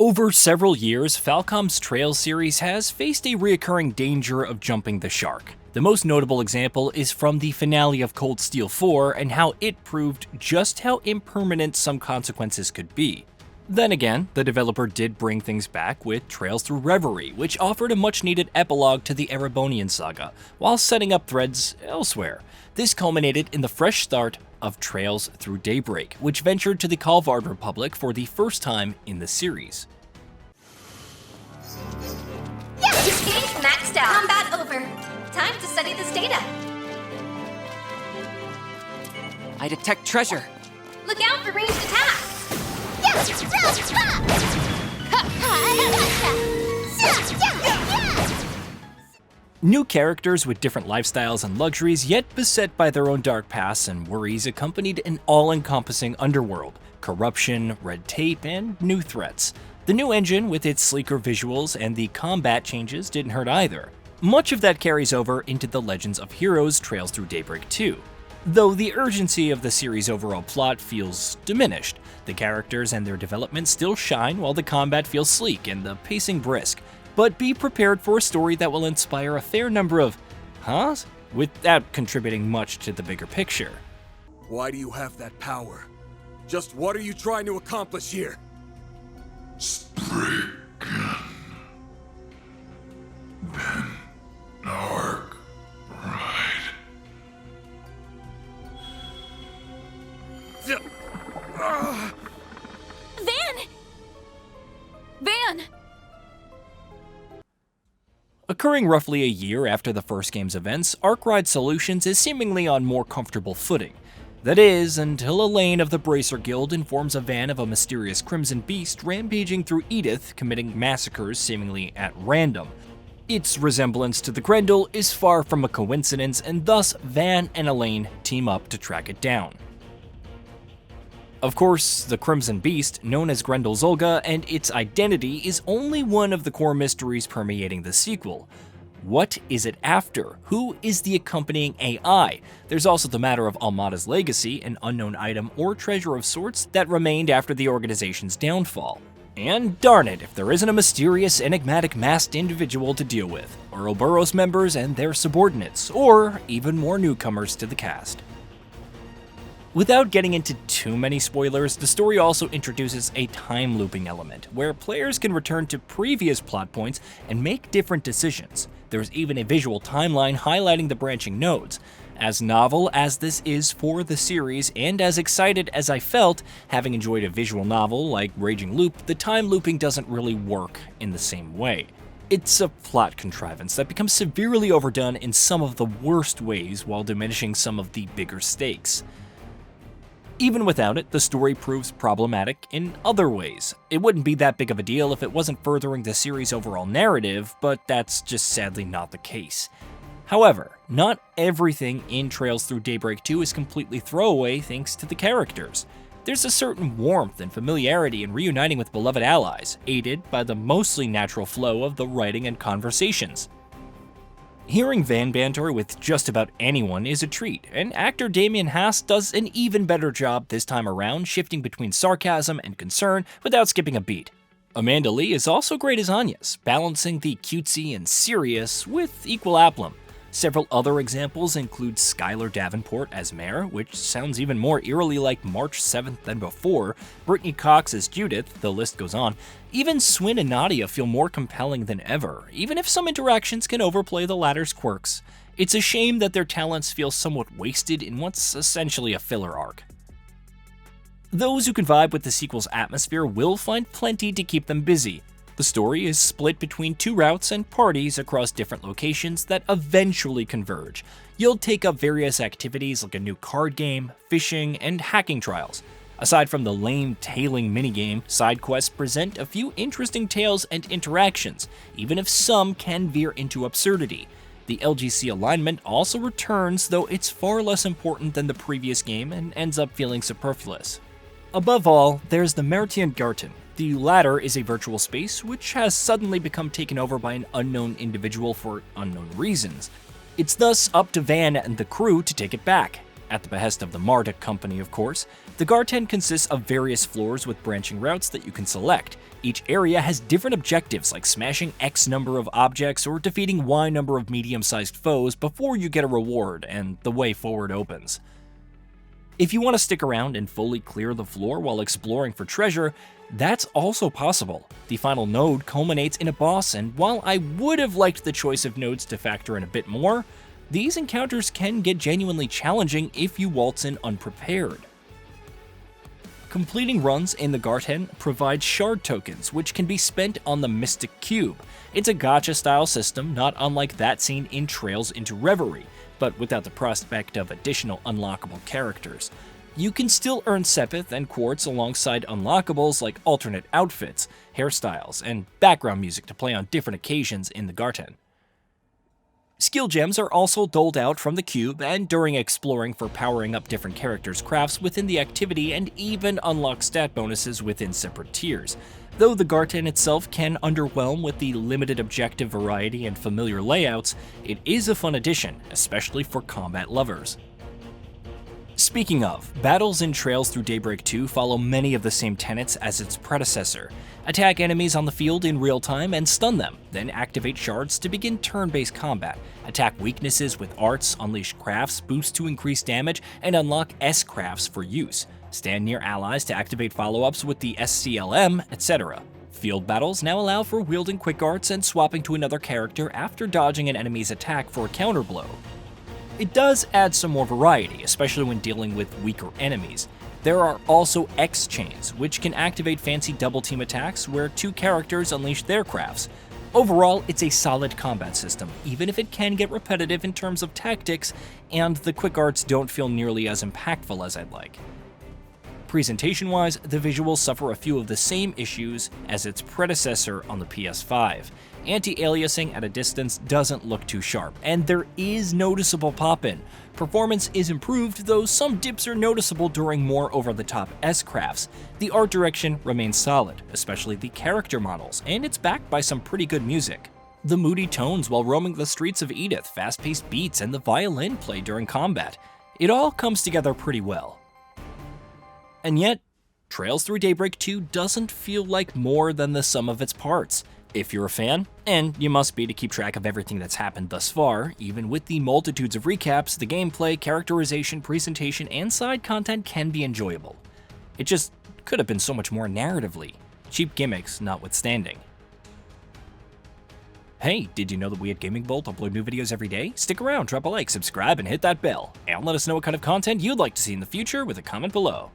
Over several years, Falcom's Trails series has faced a reoccurring danger of jumping the shark. The most notable example is from the finale of Cold Steel 4 and how it proved just how impermanent some consequences could be. Then again, the developer did bring things back with Trails Through Reverie, which offered a much-needed epilogue to the Erebonian saga, while setting up threads elsewhere. This culminated in the fresh start of Trails Through Daybreak, which ventured to the Calvard Republic for the first time in the series. Yes, escape maxed out. Combat over. Time to study this data. I detect treasure. Look out for ranged attacks. Yes, New characters with different lifestyles and luxuries, yet beset by their own dark pasts and worries, accompanied an all-encompassing underworld, corruption, red tape, and new threats. The new engine, with its sleeker visuals and the combat changes, didn't hurt either. Much of that carries over into the Legends of Heroes Trails Through Daybreak 2. Though the urgency of the series' overall plot feels diminished, the characters and their development still shine while the combat feels sleek and the pacing brisk. But be prepared for a story that will inspire a fair number of huhs without contributing much to the bigger picture. Why do you have that power? Just what are you trying to accomplish here? Spriggan. Then Arkride. Van! Occurring roughly a year after the first game's events, Arkride Solutions is seemingly on more comfortable footing. That is, until Elaine of the Bracer Guild informs a van of a mysterious crimson beast rampaging through Edith, committing massacres seemingly at random. Its resemblance to the Grendel is far from a coincidence, and thus Van and Elaine team up to track it down. Of course, the Crimson Beast, known as Grendel Zolga, and its identity is only one of the core mysteries permeating the sequel. What is it after? Who is the accompanying AI? There's also the matter of Almada's legacy, an unknown item or treasure of sorts that remained after the organization's downfall. And darn it, if there isn't a mysterious, enigmatic masked individual to deal with, Ouroboros members and their subordinates, or even more newcomers to the cast. Without getting into too many spoilers, the story also introduces a time looping element, where players can return to previous plot points and make different decisions. There's even a visual timeline highlighting the branching nodes. As novel as this is for the series, and as excited as I felt having enjoyed a visual novel like Raging Loop, the time looping doesn't really work in the same way. It's a plot contrivance that becomes severely overdone in some of the worst ways while diminishing some of the bigger stakes. Even without it, the story proves problematic in other ways. It wouldn't be that big of a deal if it wasn't furthering the series' overall narrative, but that's just sadly not the case. However, not everything in Trails Through Daybreak 2 is completely throwaway thanks to the characters. There's a certain warmth and familiarity in reuniting with beloved allies, aided by the mostly natural flow of the writing and conversations. Hearing Van banter with just about anyone is a treat, and actor Damien Haas does an even better job this time around, shifting between sarcasm and concern without skipping a beat. Amanda Lee is also great as Agnes, balancing the cutesy and serious with equal aplomb. Several other examples include Skylar Davenport as Mare, which sounds even more eerily like March 7th than before, Brittany Cox as Judith, the list goes on. Even Swin and Nadia feel more compelling than ever, even if some interactions can overplay the latter's quirks. It's a shame that their talents feel somewhat wasted in what's essentially a filler arc. Those who can vibe with the sequel's atmosphere will find plenty to keep them busy. The story is split between two routes and parties across different locations that eventually converge. You'll take up various activities like a new card game, fishing, and hacking trials. Aside from the lame tailing minigame, side quests present a few interesting tales and interactions, even if some can veer into absurdity. The LGC Alignment also returns, though it's far less important than the previous game and ends up feeling superfluous. Above all, there's the Märchen Garten. The latter is a virtual space which has suddenly become taken over by an unknown individual for unknown reasons. It's thus up to Van and the crew to take it back. At the behest of the Märchen company, of course, the Garten consists of various floors with branching routes that you can select. Each area has different objectives like smashing X number of objects or defeating Y number of medium-sized foes before you get a reward and the way forward opens. If you want to stick around and fully clear the floor while exploring for treasure, that's also possible. The final node culminates in a boss, and while I would have liked the choice of nodes to factor in a bit more, these encounters can get genuinely challenging if you waltz in unprepared. Completing runs in the Garten provides shard tokens, which can be spent on the Mystic Cube. It's a gacha-style system, not unlike that seen in Trails into Reverie, but without the prospect of additional unlockable characters. You can still earn Sepith and Quartz alongside unlockables like alternate outfits, hairstyles, and background music to play on different occasions in the Garten. Skill gems are also doled out from the cube and during exploring for powering up different characters' crafts within the activity and even unlock stat bonuses within separate tiers. Though the Garten itself can underwhelm with the limited objective variety and familiar layouts, it is a fun addition, especially for combat lovers. Speaking of, battles in Trails through Daybreak 2 follow many of the same tenets as its predecessor. Attack enemies on the field in real time and stun them, then activate shards to begin turn-based combat. Attack weaknesses with arts, unleash crafts, boost to increase damage, and unlock S-crafts for use. Stand near allies to activate follow-ups with the SCLM, etc. Field battles now allow for wielding quick arts and swapping to another character after dodging an enemy's attack for a counterblow. It does add some more variety, especially when dealing with weaker enemies. There are also X-chains, which can activate fancy double-team attacks where two characters unleash their crafts. Overall, it's a solid combat system, even if it can get repetitive in terms of tactics, and the quick arts don't feel nearly as impactful as I'd like. Presentation-wise, the visuals suffer a few of the same issues as its predecessor on the PS5. Anti-aliasing at a distance doesn't look too sharp, and there is noticeable pop-in. Performance is improved, though some dips are noticeable during more over-the-top S-crafts. The art direction remains solid, especially the character models, and it's backed by some pretty good music. The moody tones while roaming the streets of Edith, fast-paced beats, and the violin play during combat. It all comes together pretty well. And yet, Trails through Daybreak 2 doesn't feel like more than the sum of its parts. If you're a fan, and you must be to keep track of everything that's happened thus far, even with the multitudes of recaps, the gameplay, characterization, presentation, and side content can be enjoyable. It just could have been so much more narratively, cheap gimmicks notwithstanding. Hey, did you know that we at Gaming Bolt upload new videos every day? Stick around, drop a like, subscribe, and hit that bell, and let us know what kind of content you'd like to see in the future with a comment below.